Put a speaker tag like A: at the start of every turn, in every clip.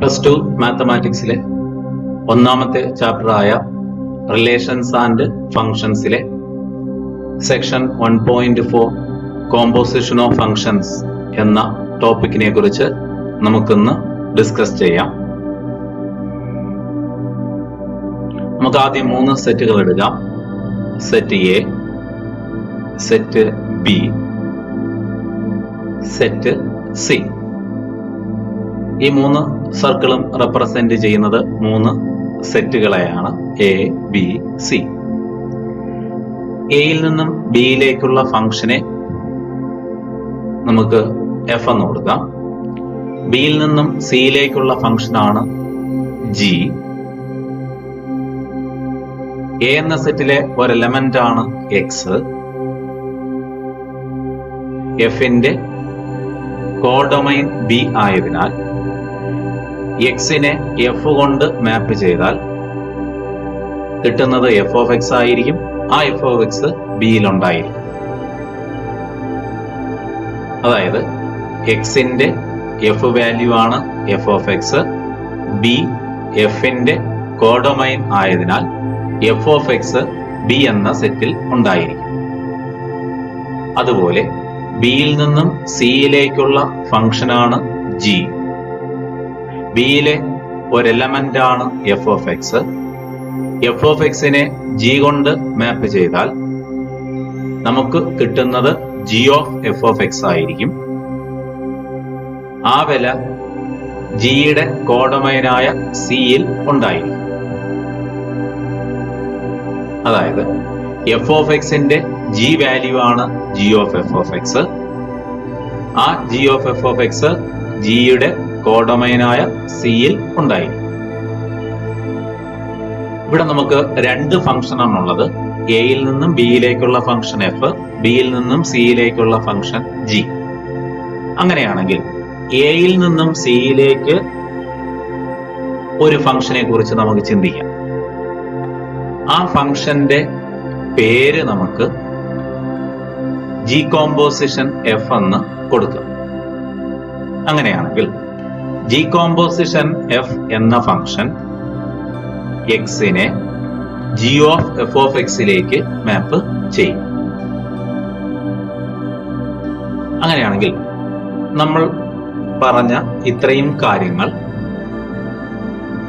A: +2 മാത്തമാറ്റിക്സിലെ ഒന്നാമത്തെ ചാപ്റ്ററായ റിലേഷൻസ് ആൻഡ് ഫങ്ഷൻസിലെ സെക്ഷൻ 1.4 കോമ്പോസിഷൻ ഓഫ് ഫങ്ഷൻസ് എന്ന ടോപ്പിക്കിനെ കുറിച്ച് നമുക്കിന്ന് ഡിസ്കസ് ചെയ്യാം. നമുക്ക് ആദ്യം 3 സെറ്റുകൾ എടുക്കാം. Set A, set B, set C. ഈ 3 സർക്കിളും റെപ്രസെന്റ് ചെയ്യുന്നത് 3 സെറ്റുകളെയാണ്, എ, ബി, സി. എയിൽ നിന്നും ബിയിലേക്കുള്ള ഫംഗ്ഷനെ നമുക്ക് എഫ് എന്ന് കൊടുക്കാം. ബിയിൽ നിന്നും സിയിലേക്കുള്ള ഫംഗ്ഷനാണ് ജി. എ എന്ന സെറ്റിലെ ഒരു എലമെന്റ് ആണ് എക്സ്. എഫിന്റെ കോഡൊമൈൻ ബി ആയതിനാൽ എക്സിനെ എഫ് കൊണ്ട് മാപ്പ് ചെയ്താൽ കിട്ടുന്നത് എഫ് ഓഫ് എക്സ് ആയിരിക്കും. ആ എഫ് ഓഫ് എക്സ് ബിയിൽ ഉണ്ടായിരിക്കും. അതായത് എക്സിന്റെ എഫ് വാല്യൂ ആണ് എഫ് ഓഫ് എക്സ്. ബി എഫിന്റെ കോഡൊമൈൻ ആയതിനാൽ എഫ് ഓഫ് എക്സ് ബി എന്ന സെറ്റിൽ ഉണ്ടായിരിക്കും. അതുപോലെ ബിയിൽ നിന്നും സിയിലേക്കുള്ള ഫംഗ്ഷനാണ് ജി. ബിയിലെ ഒരു എലമെന്റ് ആണ് F of X. F of എക്സിനെ ജി കൊണ്ട് മാപ്പ് ചെയ്താൽ നമുക്ക് കിട്ടുന്നത് G of F of X ആയിരിക്കും. ആ വില ജിയുടെ കോഡൊമൈനായ സിയിൽ ഉണ്ടായിരിക്കും. അതായത് എഫ് ഓഫ് എക്സിന്റെ ജി വാല്യൂ ആണ് G of F of X. ആ G of F of X ജിയുടെ കോഡൊമൈനായ സിയിൽ ഉണ്ടായിരിക്കും. ഇവിടെ നമുക്ക് 2 ഫംഗ്ഷൻ ആണുള്ളത്. എയിൽ നിന്നും ബിയിലേക്കുള്ള ഫംഗ്ഷൻ എഫ്, ബിയിൽ നിന്നും സിയിലേക്കുള്ള ഫംഗ്ഷൻ ജി. അങ്ങനെയാണെങ്കിൽ എയിൽ നിന്നും സിയിലേക്ക് ഒരു ഫംഗ്ഷനെ കുറിച്ച് നമുക്ക് ചിന്തിക്കാം. ആ ഫംഗ്ഷന്റെ പേര് നമുക്ക് ജി കോമ്പോസിഷൻ എഫ് എന്ന് കൊടുക്കാം. അങ്ങനെയാണെങ്കിൽ ജി കോമ്പോസിഷൻ എഫ് എന്ന ഫംഗ്ഷൻ എക്സിനെ ജി ഓഫ് എഫ് ഓഫ് എക്സിലേക്ക് മാപ്പ് ചെയ്യും. അങ്ങനെയാണെങ്കിൽ നമ്മൾ പറഞ്ഞ ഇത്രയും കാര്യങ്ങൾ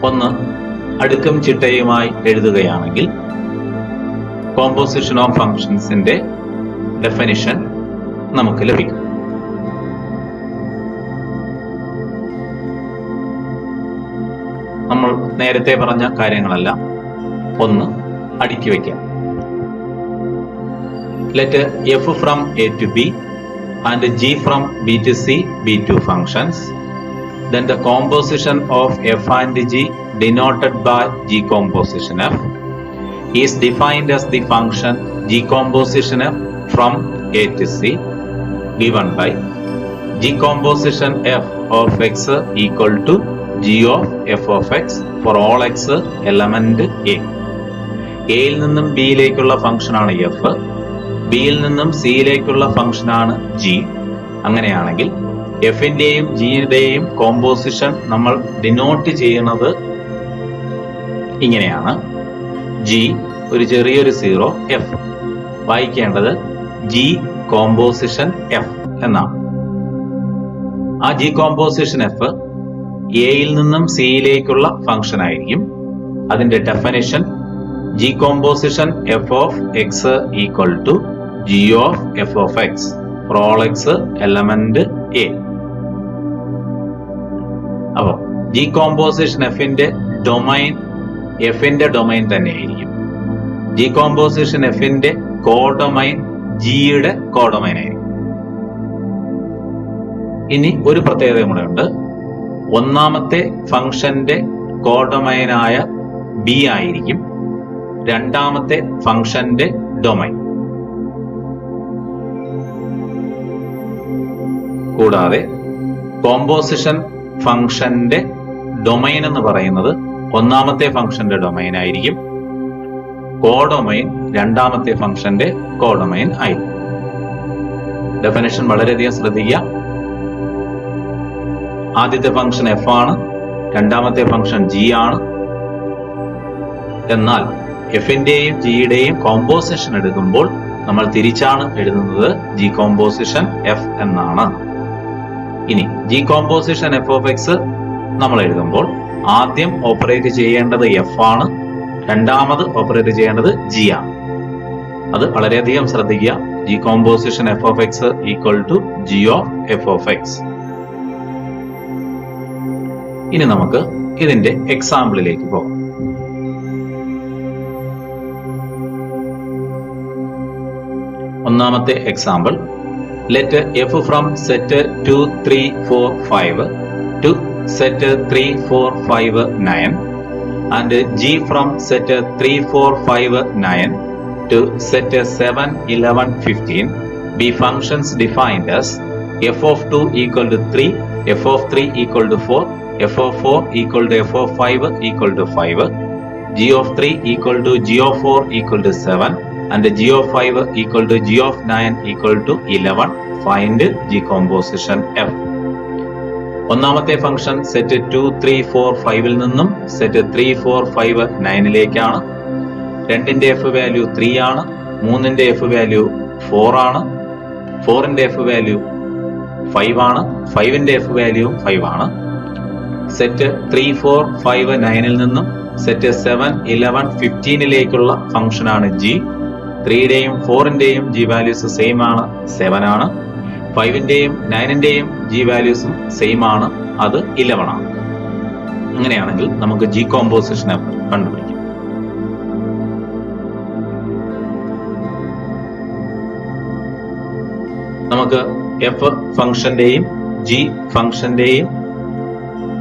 A: ഒന്ന് അടുക്കും ചിട്ടയുമായി എഴുതുകയാണെങ്കിൽ കോമ്പോസിഷൻ ഓഫ് ഫങ്ഷൻസിന്റെ ഡെഫിനിഷൻ നമുക്ക് ലഭിക്കും. നമ്മൾ നേരത്തെ പറഞ്ഞ കാര്യങ്ങളെല്ലാം ഒന്ന് അടുക്കി വയ്ക്കാം. Let F from A to B and g from b to c be 2 functions. Then the composition of f and g denoted by g composition f is defined as the function g composition f from a to c given by g composition f of x equal to g of f of x for all x element a. എയിൽ നിന്നും ബിയിലേക്കുള്ള ഫംഗ്ഷനാണ് F, ബിയിൽ നിന്നും സിയിലേക്കുള്ള ഫംഗ്ഷനാണ് G. അങ്ങനെയാണെങ്കിൽ എഫിന്റെയും ജിയുടെയും composition നമ്മൾ denote ചെയ്യുന്നത് ഇങ്ങനെയാണ്. ജി ഒരു ചെറിയൊരു 0, എഫ് വായിക്കേണ്ടത് ജി കോമ്പോസിഷൻ എഫ് എന്നാണ്. ആ ജി കോമ്പോസിഷൻ എഫ് എയിൽ നിന്നും സിയിലേക്കുള്ള ഫംഗ്ഷൻ ആയിരിക്കും. അതിന്റെ definition G composition F of X equal to G of F of X for all X element A. അപ്പൊ ജി കോമ്പോസിഷൻ എഫിന്റെ ഡൊമൈൻ തന്നെയായിരിക്കും. ജി കോമ്പോസിഷൻ എഫിന്റെ കോഡൊമൈൻ ജിയുടെ കോഡൊമൈൻ ആയിരിക്കും. ഇനി ഒരു പ്രത്യേകത കൂടെ ഉണ്ട്. ഒന്നാമത്തെ ഫംഗ്ഷന്റെ കോഡൊമൈനായ ബി ആയിരിക്കും രണ്ടാമത്തെ ഫംഗ്ഷന്റെ ഡൊമൈൻ. കൂടാതെ കോമ്പോസിഷൻ ഫംഗ്ഷന്റെ ഡൊമൈൻ എന്ന് പറയുന്നത് ഒന്നാമത്തെ ഫംഗ്ഷന്റെ ഡൊമൈൻ ആയിരിക്കും. കോഡൊമൈൻ രണ്ടാമത്തെ ഫംഗ്ഷന്റെ കോഡൊമൈൻ ആയിരിക്കും. ഡെഫിനിഷൻ വളരെയധികം ശ്രദ്ധിക്കുക. ആദ്യത്തെ ഫംഗ്ഷൻ എഫ് ആണ്, രണ്ടാമത്തെ ഫംഗ്ഷൻ ജി ആണ്. എന്നാൽ എഫിന്റെയും ജിയുടെയും കോമ്പോസിഷൻ എടുക്കുമ്പോൾ നമ്മൾ തിരിച്ചാണ് എഴുതുന്നത്. ജി കോമ്പോസിഷൻ എഫ് എന്നാണ്. ഇനി G composition F of X നമ്മൾ എഴുതുമ്പോൾ ആദ്യം ഓപ്പറേറ്റ് ചെയ്യേണ്ടത് എഫ് ആണ്, രണ്ടാമത് ഓപ്പറേറ്റ് ചെയ്യേണ്ടത് ജി ആണ്. അത് വളരെയധികം ശ്രദ്ധിക്കുക. G composition F of X equal to G of F of X. ഇനി നമുക്ക് ഇതിന്റെ എക്സാമ്പിളിലേക്ക് പോകാം. ഒന്നാമത്തെ example, let F from set 2, 3, 4, 5 to set 3, 4, 5, 9 and G from set 3, 4, 5, 9 to set 7, 11, 15 be functions defined as f of 2 equal to 3, f of 3 equal to 4, f of 4 equal to f of 5 equal to 5, g of 3 equal to g of 4 equal to 7 and g of 5 equal to g of 9 equal to 11. Find G composition F. ഒന്നാമത്തെ function set 2, 3, 4, 5 നിന്നും set 3, 4, 5, 9ലേക്കാണ്. 2ന്റെ F value 3 ആണ്, 3ന്റെ F value 4 ആണ്, 4ന്റെ F value 5 ആണ്, 5ന്റെ F value 5 ആണ്. Set 3, 4, 5, 9ൽ നിന്നും set 7, 11, 15ലേക്കുള്ള ഫംഗ്ഷനാണ് G. 3ന്റെയും 4ന്റെയും G values same ആണ്, 7 ആണ്. 5ന്റെയും 9ന്റെയും ജി വാല്യൂസും സെയിം ആണ്, അത് 11 ആണ്. അങ്ങനെയാണെങ്കിൽ നമുക്ക് ജി കോമ്പോസിഷൻ കണ്ടുപിടിക്കാം. നമുക്ക് എഫ് ഫംഗ്ഷന്റെയും ജി ഫംഗ്ഷന്റെയും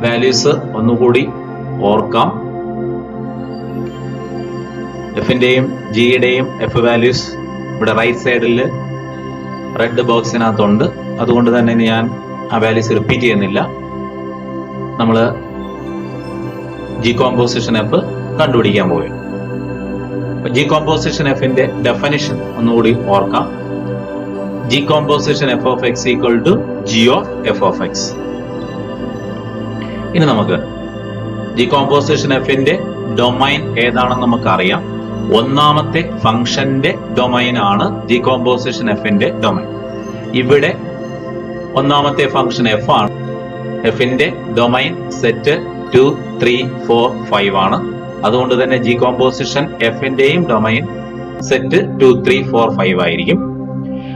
A: വാല്യൂസ് ഒന്നുകൂടി ഓർക്കാം. എഫിന്റെയും ജിയുടെയും എഫ് വാല്യൂസ് ഇവിടെ റൈറ്റ് സൈഡിൽ റെഡ് ബോക്സിനകത്തുണ്ട്. അതുകൊണ്ട് തന്നെ ഞാൻ ആ വാല്യൂസ് റിപ്പീറ്റ് ചെയ്യുന്നില്ല. നമ്മൾ ജി കോമ്പോസിഷൻ എഫ് കണ്ടുപിടിക്കാൻ പോയി. ജി കോമ്പോസിഷൻ എഫിന്റെ ഡെഫിനിഷൻ ഒന്നുകൂടി ഓർക്കാം. G composition F of X equal to G of F of X. ഇനി നമുക്ക് ജി കോമ്പോസിഷൻ എഫിന്റെ ഡൊമൈൻ ഏതാണെന്ന് നമുക്കറിയാം. ഒന്നാമത്തെ ഫംഗ്ഷന്റെ ഡൊമൈൻ ആണ് ജി കോമ്പോസിഷൻ എഫിന്റെ ഡൊമൈൻ. ഇവിടെ ഒന്നാമത്തെ ഫംഗ്ഷൻ എഫ് ആണ്. എഫിന്റെ ഡൊമൈൻ സെറ്റ് 2, 3, 4, 5 ആണ്. അതുകൊണ്ട് തന്നെ ജി കോമ്പോസിഷൻ എഫിന്റെയും ഡൊമൈൻ സെറ്റ് 2, 3, 4, 5 ആയിരിക്കും.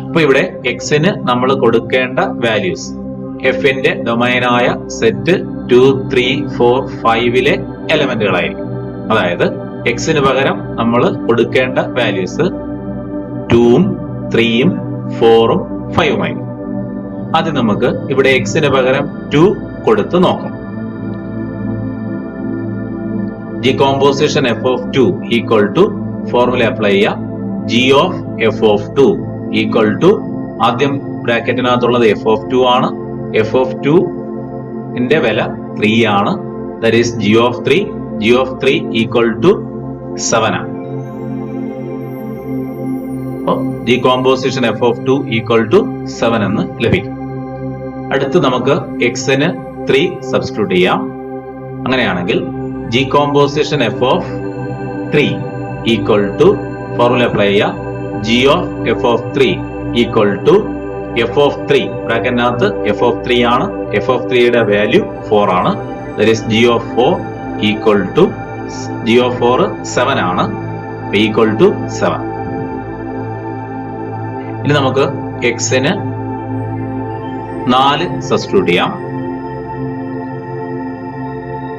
A: അപ്പൊ ഇവിടെ എക്സിന് നമ്മൾ കൊടുക്കേണ്ട വാല്യൂസ് എഫിന്റെ ഡൊമൈനായ സെറ്റ് 2, 3, 4, 5ലെ എലമെന്റുകളായിരിക്കും. അതായത് എക്സിന് പകരം നമ്മൾ കൊടുക്കേണ്ട വാല്യൂസ് 2ഉം 3ഉം 4ഉം 5ഉം ആയിരിക്കും. ആദ്യം നമുക്ക് ഇവിടെ എക്സിന് പകരം 2 കൊടുത്ത് നോക്കാം. G composition F of 2 equal to formula apply ചെയ്യുക. G of F of 2 equal to, ആദ്യം ബ്രാക്കറ്റിനകത്തുള്ളത് എഫ് ഓഫ് 2 ആണ്. എഫ് ഓഫ് 2ന്റെ വില 3 ആണ്. That is G of 3. G of 3 equal to 7 ആണ്. G composition F of 2 equal to 7 എന്ന് ലഭിക്കും. അടുത്ത് നമുക്ക് എക്സിന് 3 സബ്സ്റ്റിറ്റ്യൂട്ട് ചെയ്യാം. അങ്ങനെയാണെങ്കിൽ G composition F of 3 equal to formula apply ചെയ്യാം. G of F of 3 equal to F of 3 ബ്രാക്കറ്റിനകത്ത് എഫ് ഓഫ് 3 ആണ്. എഫ് ഓഫ് 3യുടെ വാല്യൂ 4 ആണ്. That is G of 4 equal to, G of 4 7 ആണ്, ഈക്വൽ ടു 7. ഇനി നമുക്ക് എക്സിന് 4 substitute ചെയ്യാം.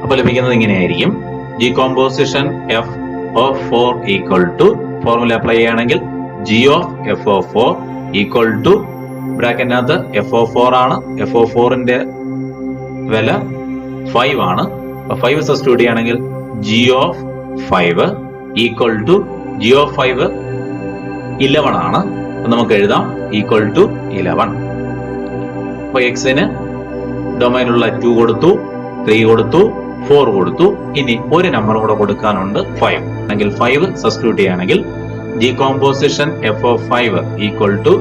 A: അപ്പൊ ലഭിക്കുന്നത് ഇങ്ങനെയായിരിക്കും. G composition F of 4 equal to, formula apply ചെയ്യുകയാണെങ്കിൽ G of F of 4 equal to, ബ്രാക്കറ്റിനകത്ത് എഫ് ഓഫ് 4 ആണ്. എഫ് ഓഫ് 4ന്റെ വില 5 ആണ്. 5 സബ്സ്റ്റിറ്റ്യൂട്ട് ചെയ്യുകയാണെങ്കിൽ G of 5 equal to, G of 5 11 ആണ്. നമുക്ക് എഴുതാം ഈക്വൽ ടു 11. അപ്പൊ എക്സിന് ഡൊമൈനുള്ള 2 കൊടുത്തു, 3 കൊടുത്തു, 4 കൊടുത്തു. ഇനി ഒരു നമ്പർ കൂടെ കൊടുക്കാനുണ്ട് 5. അല്ലെങ്കിൽ 5 സബ്സ്റ്റിറ്റ്യൂട്ട് ചെയ്യുകയാണെങ്കിൽ G composition F of 5 equal to,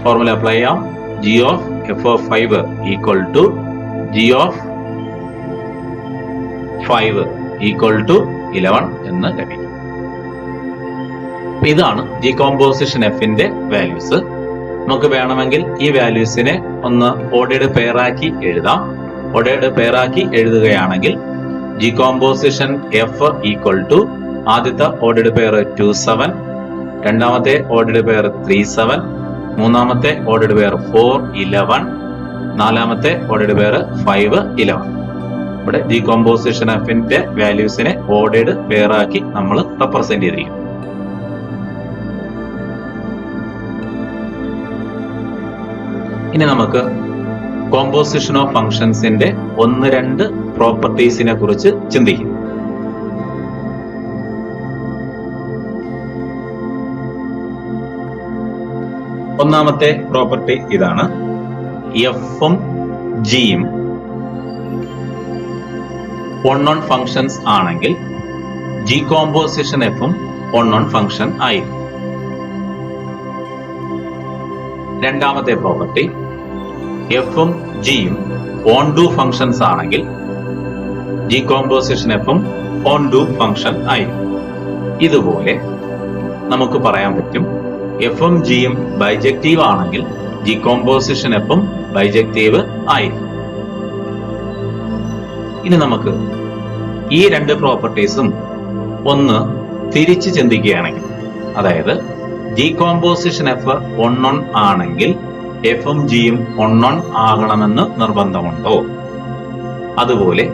A: formula apply ചെയ്യാം. G of F of 5 equal to G of 5 equal to 11 എന്ന് ലഭിക്കും. ഇതാണ് ഡീകോമ്പോസിഷൻ എഫിന്റെ വാല്യൂസ്. നമുക്ക് വേണമെങ്കിൽ ഈ വാല്യൂസിനെ ഒന്ന് ഓർഡേർഡ് പെയറാക്കി എഴുതാം. ഓർഡേർഡ് പെയറാക്കി എഴുതുകയാണെങ്കിൽ ഡീകോമ്പോസിഷൻ എഫ് ഈക്വൽ ടു ആദ്യത്തെ ഓർഡേർഡ് പെയർ 27, രണ്ടാമത്തെ ഓർഡേർഡ് പെയർ 37, മൂന്നാമത്തെ ഓർഡേർഡ് പെയർ 4 11, നാലാമത്തെ ഓർഡേർഡ് പെയർ 5 11. ഇവിടെ ഡീകോമ്പോസിഷൻ എഫിന്റെ വാല്യൂസിനെ ഓർഡേർഡ് പെയറാക്കി നമ്മൾ റെപ്രസെന്റ് ചെയ്തിരിക്കും. ഇനി നമുക്ക് കോമ്പോസിഷൻ ഓഫ് ഫംഗ്ഷൻസിന്റെ 1-2 പ്രോപ്പർട്ടീസിനെ കുറിച്ച് ചിന്തിക്കും. ഒന്നാമത്തെ പ്രോപ്പർട്ടി ഇതാണ്. എഫും ജിയും ഒൺ ഫംഗ്ഷൻസ് ആണെങ്കിൽ ജി കോമ്പോസിഷൻ എഫും ഒൺ ഫംഗ്ഷൻ ആയിരിക്കും. രണ്ടാമത്തെ പ്രോപ്പർട്ടി എഫും ജിയും ഓൺ ഡു ഫംഗ്ഷൻസ് ആണെങ്കിൽ ജി കോമ്പോസിഷൻ എഫും ഓൺ ഡു ഫംഗ്ഷൻ ആയിരിക്കും. ഇതുപോലെ നമുക്ക് പറയാൻ പറ്റും എഫും ജിയും ബൈജക്റ്റീവ് ആണെങ്കിൽ ജി കോമ്പോസിഷൻ എഫും ബൈജക്റ്റീവ് ആയിരിക്കും. ഇനി നമുക്ക് ഈ രണ്ട് പ്രോപ്പർട്ടീസും ഒന്ന് തിരിച്ച് ചിന്തിക്കുകയാണെങ്കിൽ, അതായത് ജി കോമ്പോസിഷൻ എഫ് ഒൺ ആണെങ്കിൽ എഫും ജിയും ഒൺ ആകണമെന്ന് നിർബന്ധമുണ്ടോ? അതുപോലെ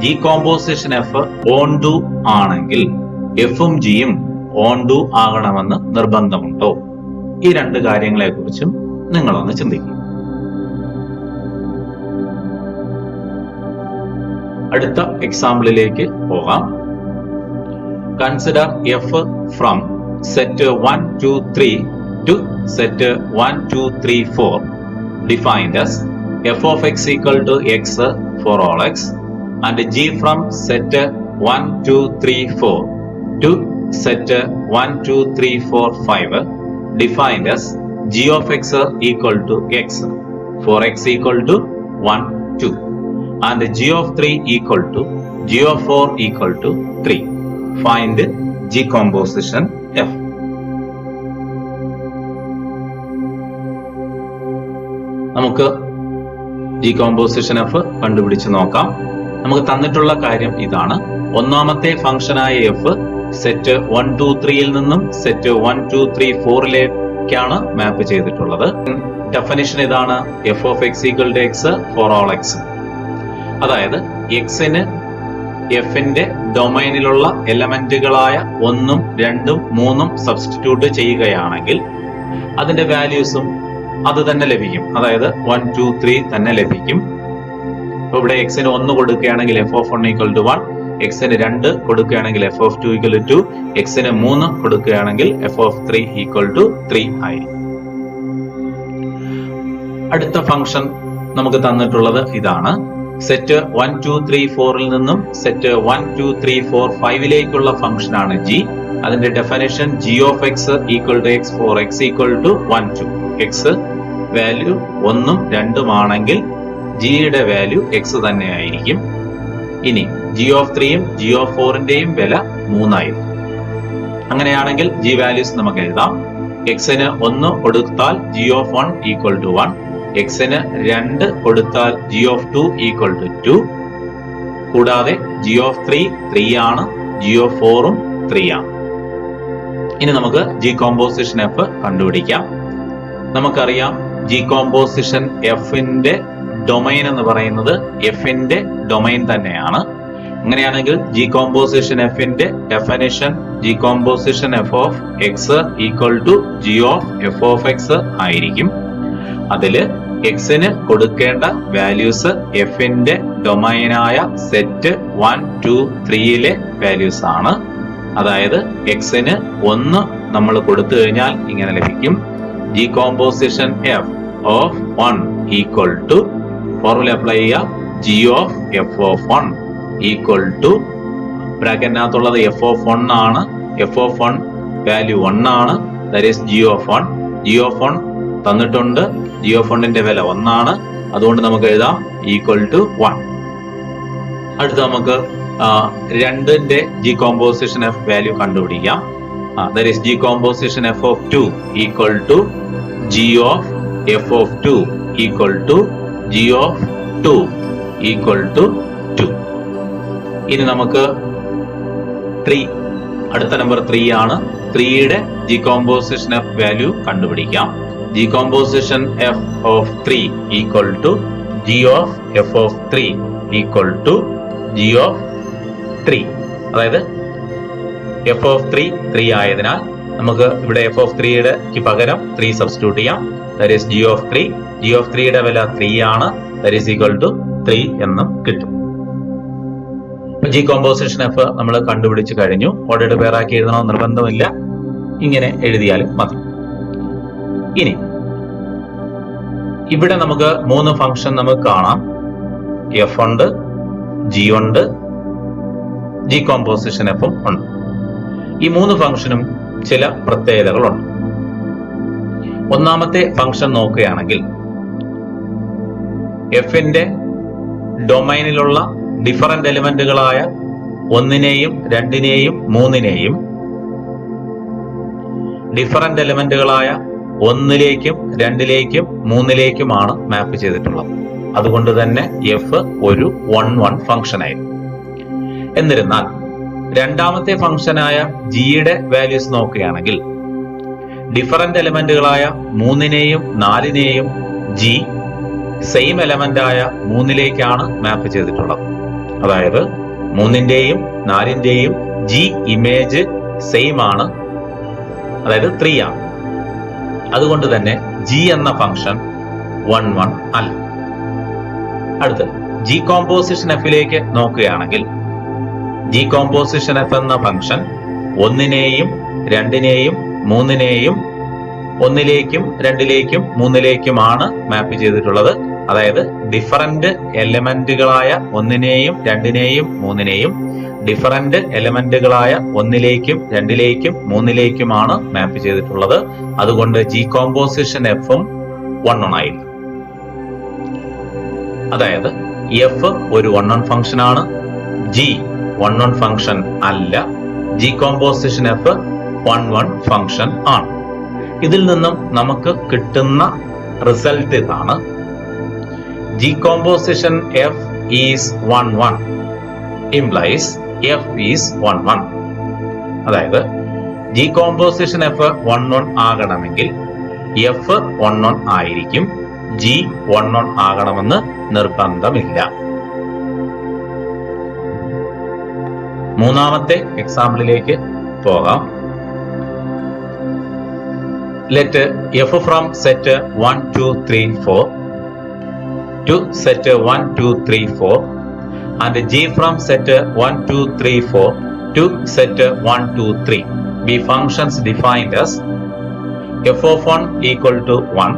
A: G composition F on do ആണെങ്കിൽ എഫും ജിയും ഓൺ ഡു ആകണമെന്ന് നിർബന്ധമുണ്ടോ? ഈ രണ്ട് കാര്യങ്ങളെ കുറിച്ചും നിങ്ങളൊന്ന് ചിന്തിക്കും. അടുത്ത എക്സാമ്പിളിലേക്ക് പോകാം. Consider F from set 1 2 3 to set 1 2 3 4 defined as f of x equal to x for all x, and g from set 1 2 3 4 to set 1 2 3 4 5 defined as g of x equal to x for x equal to 1 2, and g of 3 equal to g of 4 equal to 3. Find g composition f. നമുക്ക് G composition F കണ്ടുപിടിച്ച് നോക്കാം. നമുക്ക് തന്നിട്ടുള്ള കാര്യം ഇതാണ്. ഒന്നാമത്തെ ഫംഗ്ഷനായ F set 1 2 3 നിന്നും set 1 2 3 4 മാപ്പ് ചെയ്തിട്ടുള്ളത്. ഡെഫിനിഷൻ ഇതാണ്. F of X equal to X for all X. അതായത് എക്സിന് എഫിന്റെ ഡൊമൈനിലുള്ള എലമെന്റുകളായ 1 2 3 സബ്സ്റ്റിറ്റ്യൂട്ട് ചെയ്യുകയാണെങ്കിൽ അതിന്റെ വാല്യൂസും അത് തന്നെ ലഭിക്കും. അതായത് 1 2 3 തന്നെ ലഭിക്കും. ഇപ്പൊ ഇവിടെ എക്സിന് 1 കൊടുക്കുകയാണെങ്കിൽ എഫ് ഓഫ് 1 ഈക്വൽ ടു 1, എക്സിന് 2 കൊടുക്കുകയാണെങ്കിൽ എഫ് ഓഫ് 2 ഈക്വൽ ടു 2, എക്സിന് 3 കൊടുക്കുകയാണെങ്കിൽ എഫ് ഓഫ് 3 ഈക്വൽ ടു 3 ആയി. അടുത്ത ഫംഗ്ഷൻ നമുക്ക് തന്നിട്ടുള്ളത് ഇതാണ്. സെറ്റ് 1 2 3 4 നിന്നും സെറ്റ് 1 2 3 4 5 ഫംഗ്ഷൻ ആണ് ജി. അതിന്റെ definition G of X equal to X for X equal to 1 2. X value 1 2 ആണെങ്കിൽ ജിയുടെ വാല്യൂ എക്സ് തന്നെ ആയിരിക്കും. ഇനി ജി ഓഫ് 3യും ജി ഓഫ് 4ന്റെയും വില 3 ആയിരിക്കും. അങ്ങനെയാണെങ്കിൽ ജി വാല്യൂസ് നമുക്ക് എഴുതാം. എക്സിന് 1 കൊടുത്താൽ ജി ഓഫ് 1 ഈക്വൽ ടു 1, എക്സിന് 2 കൊടുത്താൽ ജി ഓഫ് 2 ഈക്വൽ ടു 2, കൂടാതെ ജി ഓഫ് 3 3 ആണ്, ജി ഓഫ് 4ഉം 3 ആണ്. ഇനി നമുക്ക് ജി കോമ്പോസിഷൻ എഫ് കണ്ടുപിടിക്കാം. നമുക്കറിയാം ജി കോമ്പോസിഷൻ എഫിന്റെ ഡൊമൈൻ എന്ന് പറയുന്നത് എഫിന്റെ ഡൊമൈൻ തന്നെയാണ്. അങ്ങനെയാണെങ്കിൽ ജി കോമ്പോസിഷൻ എഫിന്റെ definition G composition F of X equal to G of F of X ആയിരിക്കും. അതില് എക്സിന് കൊടുക്കേണ്ട വാല്യൂസ് എഫിന്റെ ഡൊമൈനായ സെറ്റ് 1 2 3 വാല്യൂസ് ആണ്. അതായത് എക്സിന് 1 നമ്മൾ കൊടുത്തു കഴിഞ്ഞാൽ ഇങ്ങനെ ലഭിക്കും. G composition F of 1 equal to formula apply ചെയ്യുക. G of F of 1 equal to ബ്രാക്കറ്റിനകത്തുള്ളത് എഫ് ഓഫ് 1 ആണ്. എഫ് ഓഫ് 1 വാല്യൂ 1 ആണ്. That is G of 1. G of 1 തന്നിട്ടുണ്ട്. ജി ഓഫ് 1ന്റെ വില 1 ആണ്. അതുകൊണ്ട് നമുക്ക് എഴുതാം ഈക്വൽ ടു 1. അടുത്ത നമുക്ക് രണ്ടിന്റെ ജി കോമ്പോസിഷൻ എഫ് വാല്യൂ കണ്ടുപിടിക്കാം. That is G composition F of 2 equal to G of F of 2 equal to G of 2 equal to 2. ഇനി നമുക്ക് 3, അടുത്ത നമ്പർ 3 ആണ്. 3യുടെ ജി കോമ്പോസിഷൻ എഫ് വാല്യൂ കണ്ടുപിടിക്കാം. G composition F of 3 equal to G of F of 3 equal to G of 3. അതായത് F of 3 ആയതിനാൽ നമുക്ക് ഇവിടെ എഫ് ഓഫ് 3യുടെ പകരം 3 സബ്സ്റ്റിറ്റ്യൂട്ട് ചെയ്യാം. That is G of 3. G of 3യുടെ വില 3 ആണ്. ദാറ്റ് ഈസ് ഈക്വൽ ടു 3 എന്നും കിട്ടും. ജി കോമ്പോസിഷൻ എഫ് നമ്മൾ കണ്ടുപിടിച്ച് കഴിഞ്ഞു. ഓർഡേഡ് പേറാക്കി എഴുതണമെന്ന് നിർബന്ധമില്ല, ഇങ്ങനെ എഴുതിയാലും മതി. ഇനി ഇവിടെ നമുക്ക് 3 ഫംഗ്ഷൻ നമുക്ക് കാണാം. എഫ് ഉണ്ട്, ജി ഉണ്ട്, ജി കോമ്പോസിഷൻ എഫും ഉണ്ട്. ഈ 3 ഫംഗ്ഷനും ചില പ്രത്യേകതകളുണ്ട്. ഒന്നാമത്തെ ഫംഗ്ഷൻ നോക്കുകയാണെങ്കിൽ എഫിന്റെ ഡൊമൈനിലുള്ള ഡിഫറന്റ് എലിമെന്റുകളായ 1നെയും 2നെയും 3നെയും ഡിഫറന്റ് എലിമെന്റുകളായ 1ലേക്കും 2ലേക്കും 3ലേക്കുമാണ് മാപ്പ് ചെയ്തിട്ടുള്ളത്. അതുകൊണ്ട് തന്നെ എഫ് ഒരു 1-1 ഫംഗ്ഷൻ ആയിരുന്നു. എന്നിരുന്നാൽ രണ്ടാമത്തെ ഫംഗ്ഷനായ ജിയുടെ വാല്യൂസ് നോക്കുകയാണെങ്കിൽ ഡിഫറന്റ് എലിമെന്റുകളായ 3നെയും 4നെയും ജി സെയിം എലമെന്റ് ആയ 3ലേക്കാണ് മാപ്പ് ചെയ്തിട്ടുള്ളത്. അതായത് 3ന്റെയും 4ന്റെയും ജി ഇമേജ് സെയിം ആണ്, അതായത് 3 ആണ്. അതുകൊണ്ട് തന്നെ ജി എന്ന ഫംഗ്ഷൻ 1-1 അല്ല. അടുത്ത് ജി കോമ്പോസിഷൻ എഫിലേക്ക് നോക്കുകയാണെങ്കിൽ ജി കോമ്പോസിഷൻ എഫ് എന്ന ഫംഗ്ഷൻ 1നെയും 2നെയും 3നെയും 1ലേക്കും 2ലേക്കും 3ലേക്കുമാണ് മാപ്പ് ചെയ്തിട്ടുള്ളത്. അതായത് ഡിഫറന്റ് എലമെന്റുകളായ 1നെയും 2നെയും 3നെയും ഡിഫറന്റ് എലമെന്റുകളായ 1ലേക്കും 2ലേക്കും 3ലേക്കുമാണ് മാപ്പ് ചെയ്തിട്ടുള്ളത്. അതുകൊണ്ട് ജി കോമ്പോസിഷൻ എഫും 1-1 ആയിരിക്കും. അതായത് എഫ് ഒരു 1-1 ഫംഗ്ഷൻ ആണ്, ജി 1-1 ഫംഗ്ഷൻ അല്ല. ജി കോമ്പോസിഷൻ എഫ് 1-1 ഫംഗ്ഷൻ ആണ്. ഇതിൽ നിന്നും നമുക്ക് കിട്ടുന്ന റിസൾട്ട് ഇതാണ്. G composition F is 1-1 implies F is 1-1. അതായത് ജി കോമ്പോസിഷൻ എഫ് 1-1 ആകണമെങ്കിൽ എഫ് 1-1 ആയിരിക്കും. ജി 1-1 ആകണമെന്ന് നിർബന്ധമില്ല. മൂന്നാമത്തെ എക്സാമ്പിളിലേക്ക് പോകാം. Let F from set 1, 2, 3, 4 to set 1, 2, 3, 4 and G from set 1, 2, 3, 4 to set 1, 2, 3 be functions defined as f of 1 equal to 1,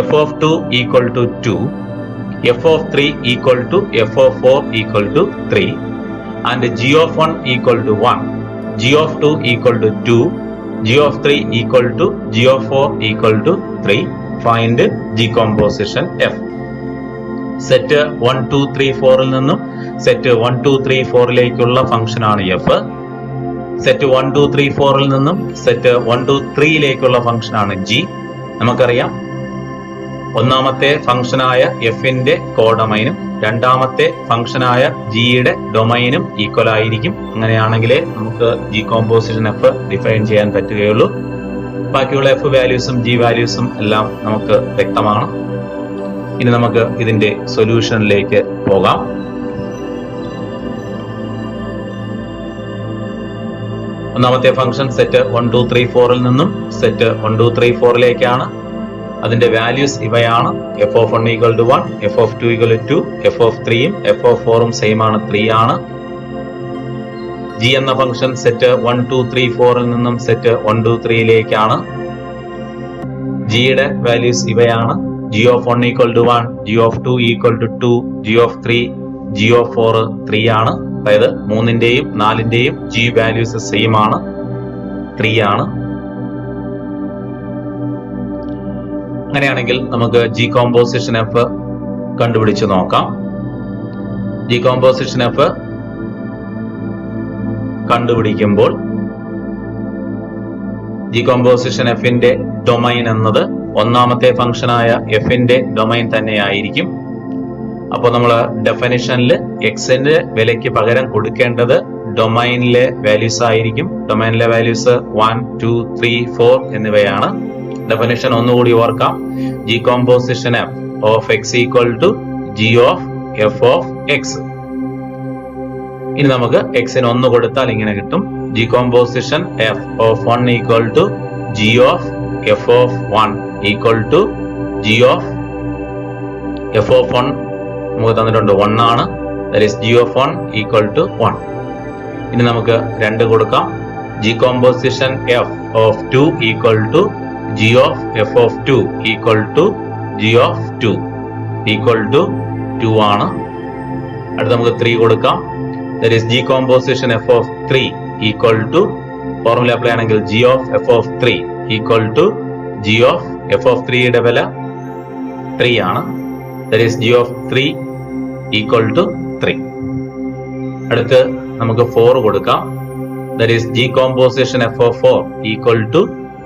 A: f of 2 equal to 2, f of 3 equal to f of 4 equal to 3 and G of 1 equal to 1, G of 2 equal to 2, G of 3 equal to G of 4 equal to 3. Find G composition F. Set 1, 2, 3, 4 നിന്നും set 1, 2, 3, 4ലേക്കുള്ള function ആണ് F. Set 1, 2, 3, 4 നിന്നും set 1, 2, 3ലേക്കുള്ള function ആണ് G. നമുക്കറിയാം ഒന്നാമത്തെ ഫംഗ്ഷനായ എഫിന്റെ കോഡൊമൈനും രണ്ടാമത്തെ ഫംഗ്ഷനായ ജിയുടെ ഡൊമൈനും equal ആയിരിക്കും. അങ്ങനെയാണെങ്കിലേ നമുക്ക് ജി കോമ്പോസിഷൻ എഫ് ഡിഫൈൻ ചെയ്യാൻ പറ്റുകയുള്ളൂ. ബാക്കിയുള്ള എഫ് വാല്യൂസും ജി വാല്യൂസും എല്ലാം നമുക്ക് വ്യക്തമാണ്. ഇനി നമുക്ക് ഇതിന്റെ സൊല്യൂഷനിലേക്ക് പോകാം. ഒന്നാമത്തെ ഫംഗ്ഷൻ സെറ്റ് 1, 2, 3, 4 നിന്നും സെറ്റ് 1, 2, 3, 4ലേക്കാണ്. അതിന്റെ വാല്യൂസ് ഇവയാണ്. F of 1 equal to 1, F of 2 equal to 2, F of 3യും എഫ് ഓഫ് 4ഉം സെയിം ആണ്, 3 ആണ്. ജി എന്ന ഫംഗ്ഷൻ സെറ്റ് 1, 2, 3, 4 നിന്നും സെറ്റ് 1, 2, 3ലേക്കാണ്. ജിയുടെ വാല്യൂസ് ഇവയാണ്. G of 1 equal to 1, G of 2 equal to 2, G of 3, G of 4 3 ആണ്. അതായത് 3ന്റെയും 4ന്റെയും G വാല്യൂസ് സെയിം ആണ്, 3 ആണ്. അങ്ങനെയാണെങ്കിൽ നമുക്ക് G കോമ്പോസിഷൻ എഫ് കണ്ടുപിടിച്ച് നോക്കാം. G കോമ്പോസിഷൻ എഫ് കണ്ടുപിടിക്കുമ്പോൾ ഡീകമ്പോസിഷൻ എഫിന്റെ ഡൊമൈൻ എന്നത് ഒന്നാമത്തെ ഫംഗ്ഷനായ എഫിന്റെ ഡൊമൈൻ തന്നെയായിരിക്കും. അപ്പോൾ നമ്മൾ ഡെഫിനിഷനിൽ എക്സിന്റെ വിലയ്ക്ക് പകരം കൊടുക്കേണ്ടത് ഡൊമൈനിലെ വാല്യൂസ് ആയിരിക്കും. ഡൊമൈനിലെ വാല്യൂസ് 1, 2, 3, 4 എന്നിവയാണ്. ഡെഫിനിഷൻ ഒന്നുകൂടി ഓർക്കാം. G composition F of X equal to G of F of X. ഇനി നമുക്ക് എക്സിന് 1 കൊടുത്താൽ ഇങ്ങനെ കിട്ടും. G composition F of 1 equal to G of F of 1 equal to G of F of 1 നമുക്ക് തന്നിട്ടുണ്ട് 1 ആണ്. That is G of 1 equal to 1. ഇനി നമുക്ക് 2 കൊടുക്കാം. G composition F of 2 equal to G of F of 2 equal to G of 2 equal to 2 ആണ്. അടുത്ത നമുക്ക് 3 കൊടുക്കാം. That is decomposition F of 3 equal to formula apply ആണെങ്കിൽ G of F of 3 equal to G of F of 3 യുടെ വില 3 ആണ്. That is G of 3 equal to 3. അടുത്ത് നമുക്ക് 4 കൊടുക്കാം. That is decomposition F of 4 equal to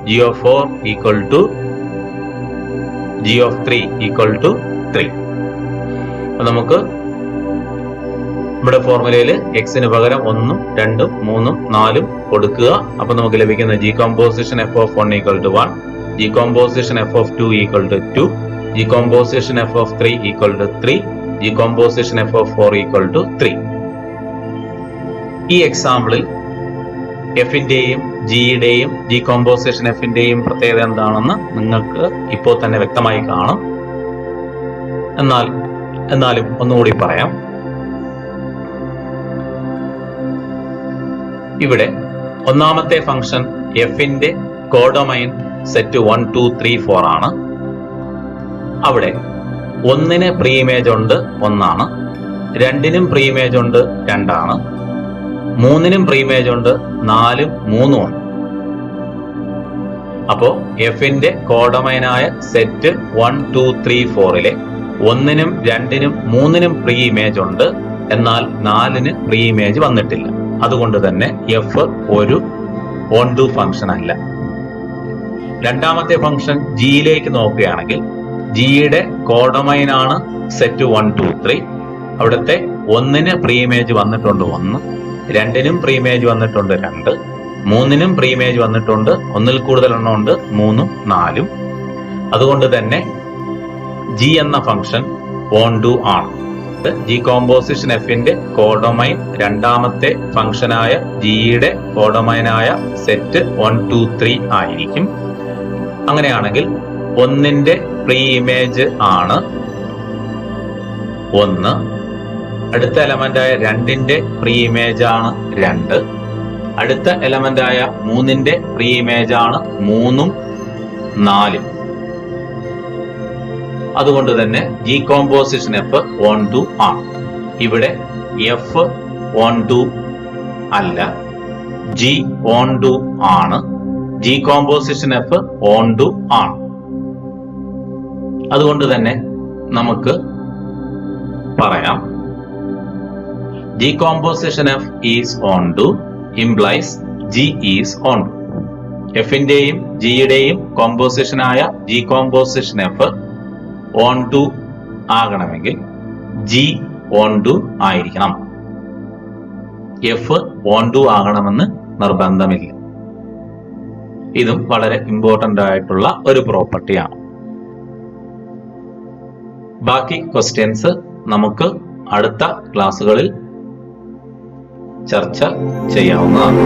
A: G of 4 equal to G of 3 equal to 3. നമുക്ക് ഇവിടെ ഫോർമുലയിൽ എക്സിന് പകരം 1, 2, 3, 4 കൊടുക്കുക. അപ്പൊ നമുക്ക് ലഭിക്കുന്ന G composition F of 1 equal to 1, G composition F of 2 equal to 2, G composition F of 3 equal to 3, G composition F of 4 equal to 3. ഈ എക്സാമ്പിളിൽ എഫിന്റെയും ജിയുടെയും ഡീകമ്പോസിഷൻ എഫിന്റെയും പ്രത്യേകത എന്താണെന്ന് നിങ്ങൾക്ക് ഇപ്പോൾ തന്നെ വ്യക്തമായി കാണും. എന്നാലും ഒന്നുകൂടി പറയാം. ഇവിടെ ഒന്നാമത്തെ ഫംഗ്ഷൻ എഫിന്റെ കോഡൊമൈൻ സെറ്റ് 1, 2, 3, 4 ആണ്. അവിടെ 1ന് പ്രീ ഇമേജ് ഉണ്ട് 1 ആണ്, 2നും പ്രീ ഇമേജ് ഉണ്ട് 2 ആണ്, 3നും പ്രീ ഇമേജ് ഉണ്ട് 4ഉം 3ഉം ഉണ്ട്. അപ്പോ എഫിന്റെ കോഡൊമൈനായ സെറ്റ് 1, 2, 3, 4ലെ 1നും 2നും 3നും പ്രീ ഇമേജ് ഉണ്ട്, എന്നാൽ 4ന് പ്രീ ഇമേജ് വന്നിട്ടില്ല. അതുകൊണ്ട് തന്നെ എഫ് ഒരു ഓൺ ടു ഫംഗ്ഷൻ അല്ല. രണ്ടാമത്തെ ഫംഗ്ഷൻ ജിയിലേക്ക് നോക്കുകയാണെങ്കിൽ ജിയുടെ കോഡൊമൈൻ ആണ് സെറ്റ് 1, 2, 3. അവിടുത്തെ 1ന് പ്രീ ഇമേജ് വന്നിട്ടുണ്ട് 1, 2നും പ്രീ ഇമേജ് വന്നിട്ടുണ്ട് 2, 3നും പ്രീ ഇമേജ് വന്നിട്ടുണ്ട് 1ൽ കൂടുതൽ എണ്ണം ഉണ്ട് 3ഉം 4ഉം. അതുകൊണ്ട് തന്നെ ജി എന്ന ഫംഗ്ഷൻ ഓൺ ടു ആണ്. ഡീകമ്പോസിഷൻ എഫിന്റെ കോഡൊമൈൻ രണ്ടാമത്തെ ഫംഗ്ഷനായ ജിയുടെ കോഡൊമൈനായ സെറ്റ് 1, 2, 3 ആയിരിക്കും. അങ്ങനെയാണെങ്കിൽ 1ന്റെ പ്രീ ഇമേജ് ആണ് 1, അടുത്ത എലമെന്റായ 2ന്റെ പ്രീ ഇമേജ് ആണ് 2, അടുത്ത എലമെന്റായ 3ന്റെ പ്രീ ഇമേജ് ആണ് 3ഉം 4ഉം. അതുകൊണ്ട് തന്നെ ഡീകമ്പോസിഷൻ എഫ് ഓൺ ടു ആണ്. ഇവിടെ എഫ് ഓൺ ടു അല്ല, ജി ഓൺ ടു ആണ്. ഡീകമ്പോസിഷൻ എഫ് ഓൺ ടു ആണ്. അതുകൊണ്ട് തന്നെ നമുക്ക് പറയാം decomposition F is onto implies G is onto. എഫിന്റെയും ജിയുടെയും കോമ്പോസിഷനായ ഡീകമ്പോസിഷൻ എഫ് ഓൺ ടു ആകണമെങ്കിൽ ജി ഓൺ ടു ആയിരിക്കണം. എഫ് ഓൺ ടു ആകണമെന്ന് നിർബന്ധമില്ല. ഇതും വളരെ ഇമ്പോർട്ടന്റ് ആയിട്ടുള്ള ഒരു പ്രോപ്പർട്ടിയാണ്. ബാക്കി ക്വസ്റ്റ്യൻസ് നമുക്ക് അടുത്ത ക്ലാസ്സുകളിൽ ചർച്ച ചെയ്യാവുന്നതാണ്.